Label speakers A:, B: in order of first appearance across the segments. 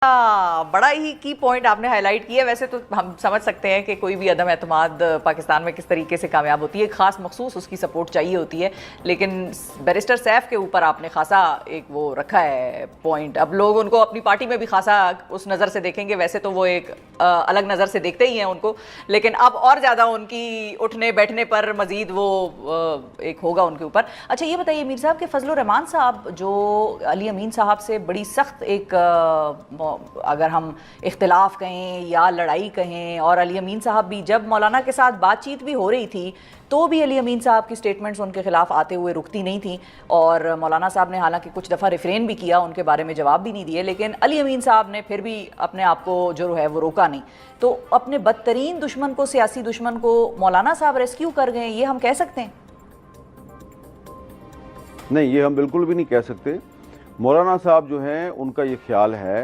A: बड़ा ही की पॉइंट आपने हाईलाइट किया। वैसे तो हम समझ सकते हैं कि कोई भी अदम एतमाद पाकिस्तान में किस तरीके से कामयाब होती है, खास मखसूस उसकी सपोर्ट चाहिए होती है, लेकिन बैरिस्टर सैफ के ऊपर आपने खासा एक वो रखा है पॉइंट। अब लोग उनको अपनी पार्टी में भी खासा उस नज़र से देखेंगे, वैसे तो वो एक अलग नज़र से देखते ही हैं उनको, लेकिन अब और ज़्यादा उनकी उठने बैठने पर मज़ीद वो एक होगा उनके ऊपर। अच्छा ये बताइए मीर साहब के फजलुर रहमान साहब जो अली अमीन साहब से बड़ी सख्त एक अगर हम इख्तिलाफ कहें या लड़ाई कहें, और अली अमीन साहब भी जब मौलाना के साथ बातचीत भी हो रही थी तो भी अली अमीन साहब की स्टेटमेंट्स उनके खिलाफ आते हुए रुकती नहीं थी, और मौलाना साहब ने हालांकि कुछ दफ़ा रिफ्रेन भी किया, उनके बारे में जवाब भी नहीं दिए, लेकिन अली अमीन साहब ने फिर भी अपने आप को जो है वो रोका नहीं। तो अपने बदतरीन दुश्मन को, सियासी दुश्मन को मौलाना साहब रेस्क्यू कर गए, ये हम कह सकते हैं?
B: नहीं, ये हम बिल्कुल भी नहीं कह सकते। मौलाना साहब जो हैं उनका ये ख्याल है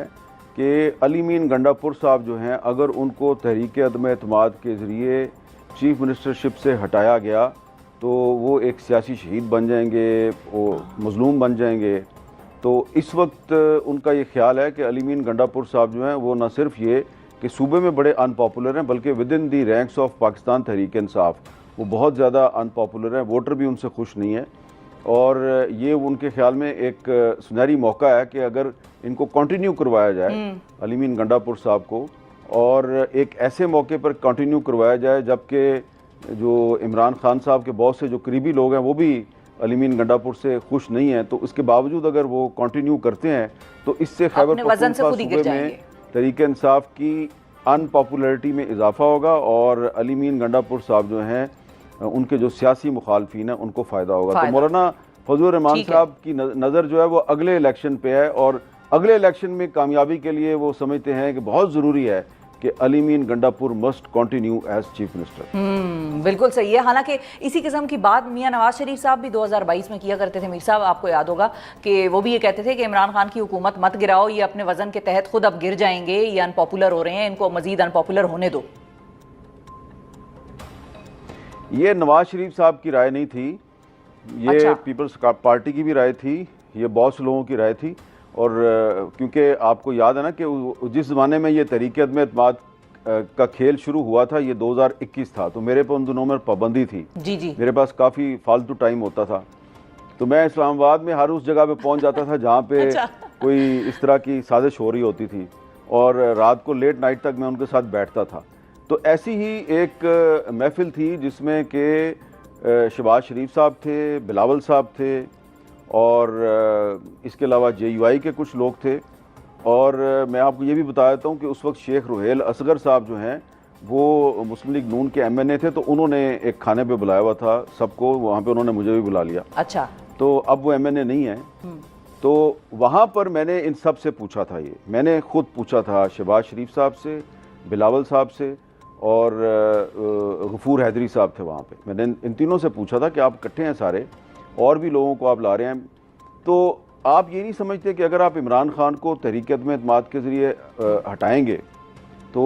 B: कि अली मीन गंडापुर साहब जो हैं, अगर उनको तहरीक अदम एतमाद के ज़रिए चीफ मिनिस्टरशिप से हटाया गया तो वो एक सियासी शहीद बन जाएंगे, वो मज़लूम बन जाएंगे। तो इस वक्त उनका ये ख्याल है कि अली मीन गंडापुर साहब जो हैं वो न सिर्फ ये कि सूबे में बड़े अनपॉपुलर हैं, बल्कि within the ranks of Pakistan Tehreek Insaf वो बहुत ज़्यादा अनपॉपुलर हैं, वोटर भी उनसे खुश नहीं है। और ये उनके ख्याल में एक सुनहरी मौका है कि अगर इनको कंटिन्यू करवाया जाए अली मीन गंडापुर साहब को, और एक ऐसे मौके पर कंटिन्यू करवाया जाए जबकि जो इमरान खान साहब के बहुत से जो करीबी लोग हैं वो भी अली मीन गंडापुर से खुश नहीं हैं, तो उसके बावजूद अगर वो कंटिन्यू करते हैं तो इससे खैबर पख्तूनख्वा सूबे में तहरीक इंसाफ की अनपॉपुलरिटी में इजाफा होगा, और अली मीन गंडापुर साहब जो हैं उनके जो सियासी मुखालफीन हैं उनको फ़ायदा होगा। तो मौलाना फजलुर रहमान साहब की नज़र जो है वो अगले इलेक्शन पे है, और अगले इलेक्शन में कामयाबी के लिए वो समझते हैं कि बहुत ज़रूरी है कि Ali Amin Gandapur must continue as chief minister.
A: बिल्कुल सही है। हालांकि इसी किस्म की बात मियां नवाज शरीफ साहब भी 2022 में किया करते थे मीर साहब, आपको याद होगा कि वो भी ये कहते थे कि इमरान खान की हुकूमत मत गिराओ, ये अपने वजन के तहत खुद अब गिर जाएंगे, ये अनपॉपुलर हो रहे हैं, इनको मजीद अनपॉपुलर होने दो।
B: ये नवाज शरीफ साहब की राय नहीं थी, ये
A: अच्छा।
B: पीपल्स पार्टी की भी राय थी, ये बहुत से लोगों की राय थी। और क्योंकि आपको याद है ना कि जिस ज़माने में ये तहरीक अदम एतमाद का खेल शुरू हुआ था ये 2021 था, तो मेरे पर उन दिनों में पाबंदी थी।
A: जी।
B: मेरे पास काफ़ी फालतू टाइम होता था, तो मैं इस्लामाबाद में हर उस जगह पे पहुंच जाता था जहाँ पे
A: अच्छा।
B: कोई इस तरह की साजिश हो रही होती थी, और रात को लेट नाइट तक मैं उनके साथ बैठता था। तो ऐसी ही एक महफिल थी जिसमें कि शहबाज शरीफ साहब थे, बिलावल साहब थे, और इसके अलावा JUI के कुछ लोग थे। और मैं आपको ये भी बता देता हूँ कि उस वक्त शेख रुहेल असगर साहब जो हैं वो मुस्लिम लीग नून के MNA थे, तो उन्होंने एक खाने पे बुलाया हुआ था सबको, वहाँ पे उन्होंने मुझे भी बुला लिया।
A: अच्छा। तो
B: अब वो MNA नहीं है, तो वहाँ पर मैंने इन सब से पूछा था, ये मैंने खुद पूछा था शहबाज शरीफ साहब से, बिलावल साहब से, और गफूर हैदरी साहब थे वहाँ पे। मैंने इन तीनों से पूछा था कि आप इकट्ठे हैं सारे, और भी लोगों को आप ला रहे हैं, तो आप ये नहीं समझते कि अगर आप इमरान खान को तहरीक अदम एतमाद के ज़रिए हटाएंगे तो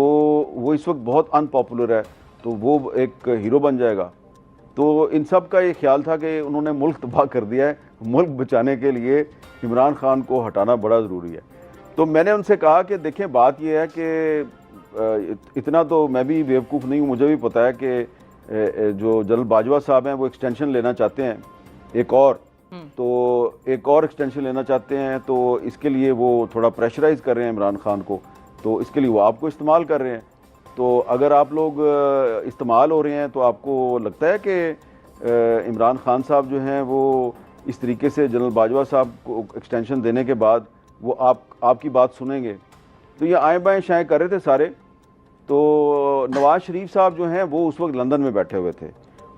B: वो इस वक्त बहुत अनपॉपुलर है, तो वो एक हीरो बन जाएगा। तो इन सब का ये ख्याल था कि उन्होंने मुल्क तबाह कर दिया है, मुल्क बचाने के लिए इमरान खान को हटाना बड़ा ज़रूरी है। तो मैंने उनसे कहा कि देखें, बात यह है कि इतना तो मैं भी बेवकूफ़ नहीं हूँ, मुझे भी पता है कि जो जनरल बाजवा साहब हैं वो एक्सटेंशन लेना चाहते हैं, एक और एक्सटेंशन लेना चाहते हैं, तो इसके लिए वो थोड़ा प्रेशराइज़ कर रहे हैं इमरान खान को, तो इसके लिए वो आपको इस्तेमाल कर रहे हैं। तो अगर आप लोग इस्तेमाल हो रहे हैं तो आपको लगता है कि इमरान खान साहब जो हैं वो इस तरीके से जनरल बाजवा साहब को एक्सटेंशन देने के बाद वो आपकी बात सुनेंगे? तो ये आए बाएँ शाएँ कर रहे थे सारे। तो नवाज शरीफ साहब जो हैं वो उस वक्त लंदन में बैठे हुए थे,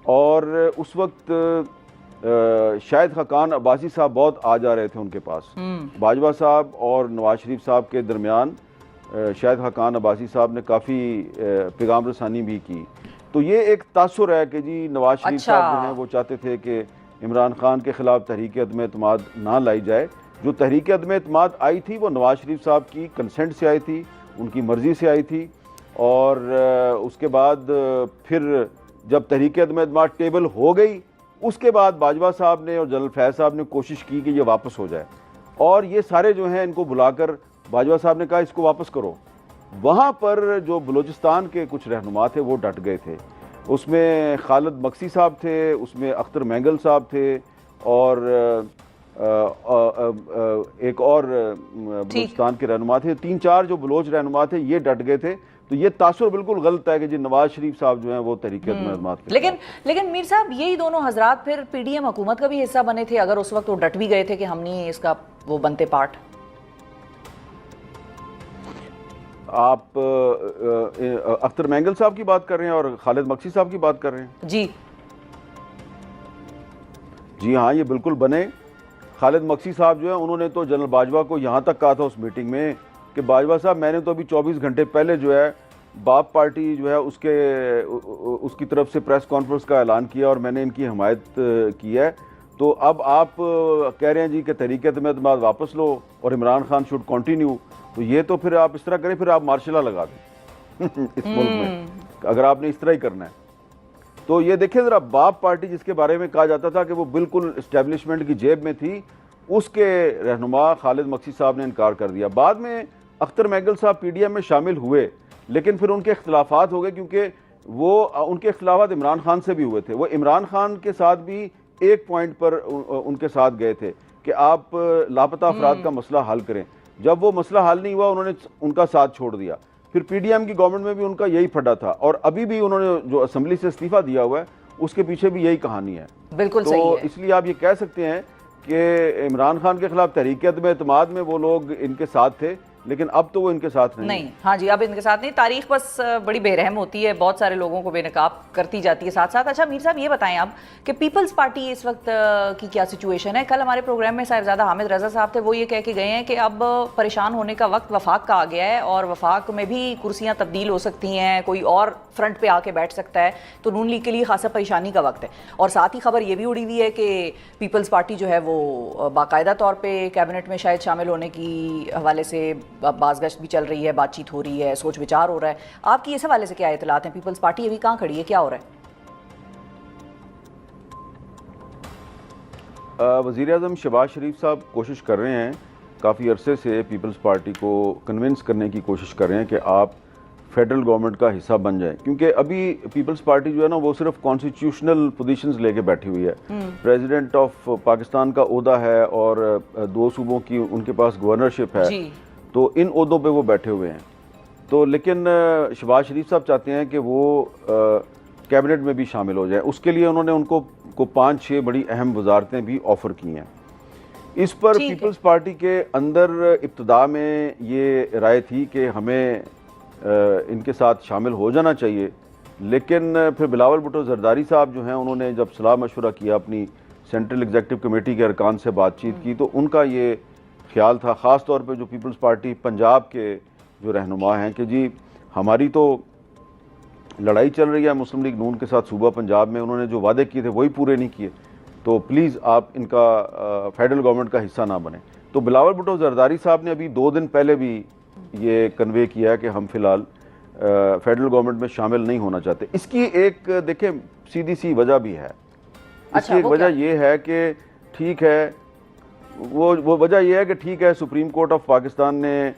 B: और उस वक्त शाहिद खाकान अब्बासी साहब बहुत आ जा रहे थे उनके पास। बाजवा साहब और नवाज शरीफ साहब के दरमियान शाहिद खाकान अब्बासी साहब ने काफ़ी पैगाम रसानी भी की। तो ये एक तासुर है कि जी नवाज शरीफ साहब जो हैं वो चाहते थे कि इमरान खान के ख़िलाफ़ तहरीक अदम एतमाद ना लाई जाए। जो तहरीक अदम एतमाद आई थी वो नवाज शरीफ साहब की कंसेंट से आई थी, उनकी मर्ज़ी से आई थी, और उसके बाद फिर जब तहरीक अदम एतमाद टेबल हो गई उसके बाद बाजवा साहब ने और जनरल फैज़ साहब ने कोशिश की कि ये वापस हो जाए, और ये सारे जो हैं इनको बुलाकर बाजवा साहब ने कहा इसको वापस करो। वहाँ पर जो बलूचिस्तान के कुछ रहनुमा थे वो डट गए थे। उसमें खालिद मक्सी साहब थे, उसमें अख्तर मैंगल साहब थे, और एक और बलूचिस्तान के रहनुमा थे। 3-4 जो बलोच रहनुमा थे ये डट गए थे। तो ये तासुर बिल्कुल गलत है कि जी नवाज शरीफ साहब जो हैं वो तहरीक जमात के।
A: लेकिन मीर साहब यही दोनों हजरात फिर पीडीएम हुकूमत का भी हिस्सा बने थे, अगर उस वक्त वो डट भी गए थे कि हम नहीं इसका वो बनते पार्ट।
B: आप अख्तर मैंगल साहब की बात कर रहे हैं और खालिद मक्सी साहब की बात कर रहे हैं? जी हाँ, ये बिल्कुल बने। खालिद मक्सी साहब जो है उन्होंने तो जनरल बाजवा को यहाँ तक कहा था उस मीटिंग में कि बाजवा साहब मैंने तो अभी 24 घंटे पहले जो है बाप पार्टी जो है उसकी तरफ से प्रेस कॉन्फ्रेंस का ऐलान किया और मैंने इनकी हमायत की है। तो अब आप कह रहे हैं जी कि तहरीक एतमाद वापस लो और इमरान खान शुड कंटिन्यू। तो ये तो फिर आप इस तरह करें, फिर आप मार्शल लॉ लगा दें इस मुल्क में, अगर आपने इस तरह ही करना है। तो ये देखिए ज़रा, बाप पार्टी जिसके बारे में कहा जाता था कि वो बिल्कुल इस्टेब्लिशमेंट की जेब में थी, उसके रहनुमा खालिद मक्सी साहब ने इनकार कर दिया। बाद में अख्तर मैंगल साहब पीडीएम में शामिल हुए, लेकिन फिर उनके इख्तलाफात हो गए, क्योंकि वो उनके इख्तलाफात इमरान खान से भी हुए थे। वो इमरान खान के साथ भी एक पॉइंट पर उनके साथ गए थे कि आप लापता अफराद का मसला हल करें। जब वो मसला हल नहीं हुआ, उन्होंने उनका साथ छोड़ दिया। फिर पीडीएम की गवर्नमेंट में भी उनका यही फड्डा था, और अभी भी उन्होंने जो असेंबली से इस्तीफा दिया हुआ है उसके पीछे भी यही कहानी है।
A: बिल्कुल
B: तो
A: सही है।
B: इसलिए आप ये कह सकते हैं कि इमरान खान के खिलाफ तहरीक एतमाद में वो लोग इनके साथ थे, लेकिन अब तो वो इनके साथ नहीं।
A: हाँ जी, अब इनके साथ नहीं। तारीख बस बड़ी बेरहम होती है, बहुत सारे लोगों को बेनकाब करती जाती है साथ साथ। अच्छा मीर साहब, ये बताएं आप कि पीपल्स पार्टी इस वक्त की क्या सिचुएशन है? कल हमारे प्रोग्राम में साहिबजादा हामिद रजा साहब थे, वो ये कह के गए हैं कि अब परेशान होने का वक्त वफाक का आ गया है और वफाक में भी कुर्सियाँ तब्दील हो सकती हैं, कोई और फ्रंट पे आके बैठ सकता है। तो नून लीग के लिए खासा परेशानी का वक्त है। और साथ ही खबर ये भी उड़ी हुई है कि पीपल्स पार्टी जो है वो बाकायदा तौर पर कैबिनेट में शायद शामिल होने की हवाले से बाज़गश्त भी चल रही है, बातचीत हो रही है, सोच विचार हो रहा है। आपकी इस हवाले से क्या इतलात हैं? पीपल्स पार्टी अभी कहाँ खड़ी है, क्या हो रहा है?
B: वज़ीर आज़म शहबाज शरीफ साहब कोशिश कर रहे हैं काफ़ी अरसे से, पीपल्स पार्टी को कन्विंस करने की कोशिश कर रहे हैं कि आप फेडरल गवर्नमेंट का हिस्सा बन जाएं, क्योंकि अभी पीपल्स पार्टी जो है ना वो सिर्फ कॉन्स्टिट्यूशनल पोजीशंस लेके बैठी हुई है। प्रेसिडेंट ऑफ पाकिस्तान का ओहदा है और 2 सूबों की उनके पास गवर्नरशिप है, तो इन ओहदों पे वो बैठे हुए हैं। तो लेकिन शहबाज शरीफ साहब चाहते हैं कि वो कैबिनेट में भी शामिल हो जाए। उसके लिए उन्होंने उनको 5-6 बड़ी अहम वजारतें भी ऑफ़र की हैं। इस पर पीपल्स पार्टी के अंदर इब्तदा में ये राय थी कि हमें इनके साथ शामिल हो जाना चाहिए, लेकिन फिर बिलावल भुट्टो जरदारी साहब जो हैं उन्होंने जब सलाह मशवरा किया, अपनी सेंट्रल एग्जीक्यूटिव कमेटी के अरकान से बातचीत की, तो उनका ये ख्याल था, ख़ास तौर पे जो पीपल्स पार्टी पंजाब के जो रहनुमा हैं, कि जी हमारी तो लड़ाई चल रही है मुस्लिम लीग नून के साथ सूबा पंजाब में, उन्होंने जो वादे किए थे वही पूरे नहीं किए, तो प्लीज़ आप इनका फेडरल गवर्नमेंट का हिस्सा ना बने। तो बिलावल भुट्टो जरदारी साहब ने अभी 2 दिन पहले भी ये कन्वे किया है कि हम फ़िलहाल फेडरल गवर्नमेंट में शामिल नहीं होना चाहते। इसकी एक देखें सीधी सी वजह भी है। इसकी एक वजह ये है कि ठीक है, वो वजह यह है कि ठीक है, सुप्रीम कोर्ट ऑफ पाकिस्तान ने